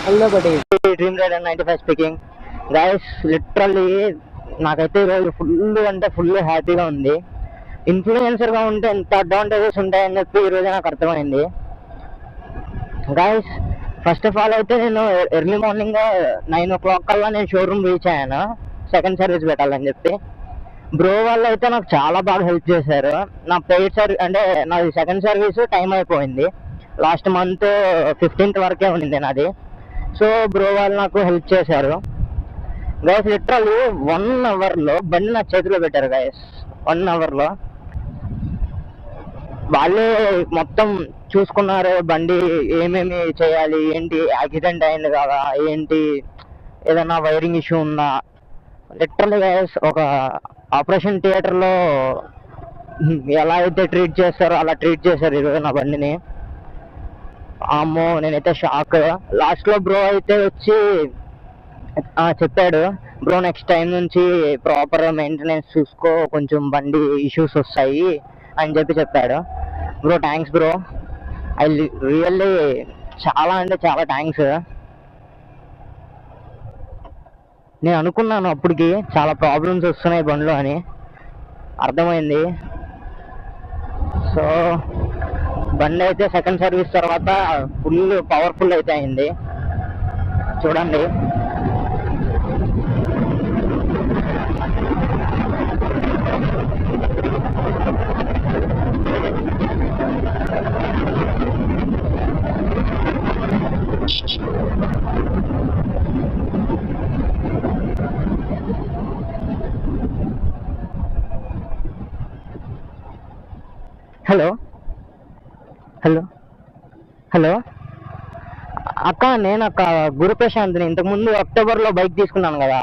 Hello buddy dream rider 95 speaking. Guys literally నాకైతే ఈరోజు full అంటే ఫుల్ హ్యాపీగా ఉంది. ఇన్ఫ్లుయెన్సర్గా ఉంటే ఎంత అడ్వాంటేజెస్ ఉంటాయని చెప్పి ఈరోజు నాకు అర్థమైంది. గైస్ ఫస్ట్ ఆఫ్ ఆల్ అయితే నేను ఎర్లీ మార్నింగ్ 9 o'clock కల్లా నేను షోరూమ్ రీచ్ అయ్యాను సెకండ్ సర్వీస్ పెట్టాలని చెప్పి. బ్రో వాళ్ళు అయితే నాకు చాలా బాగా హెల్ప్ చేశారు. నా పెయిడ్ సర్వీస్ అంటే నాది సెకండ్ సర్వీస్ టైం అయిపోయింది. లాస్ట్ మంత్ 15th వరకే ఉండింది నాది. సో బ్రో వాళ్ళు నాకు హెల్ప్ చేశారు. గైస్ లిటరల్లీ 1 hourలో బండి నా చేతిలో పెట్టారు. గైస్ 1 hourలో వాళ్ళే మొత్తం చూసుకున్నారు. బండి ఏమేమి చేయాలి, ఏంటి యాక్సిడెంట్ అయింది కదా, ఏంటి ఏదైనా వైరింగ్ ఇష్యూ ఉందా. లిటరల్లీ గైస్ ఒక ఆపరేషన్ థియేటర్లో ఎలా అయితే ట్రీట్ చేస్తారో అలా ట్రీట్ చేశారు ఈరోజు నా బండిని. అమ్మో నేనైతే షాక్. లాస్ట్లో బ్రో అయితే వచ్చి చెప్పాడు, బ్రో నెక్స్ట్ టైం నుంచి ప్రాపర్ మెయింటెనెన్స్ చూసుకో, కొంచెం బండి ఇష్యూస్ వస్తాయి అని చెప్పాడు. Bro thanks bro, I really చాలా అంటే చాలా థ్యాంక్స్. నేను అనుకున్నాను అప్పటికి చాలా ప్రాబ్లమ్స్ వస్తున్నాయి బండిలో అని అర్థమైంది. సో బండి అయితే సెకండ్ సర్వీస్ తర్వాత ఫుల్ పవర్ఫుల్ అయితే అయింది చూడండి. హలో హలో హలో అక్క, నేను అక్క గురు ప్రశాంత్ని. ఇంతకుముందు అక్టోబర్లో బైక్ తీసుకున్నాను కదా,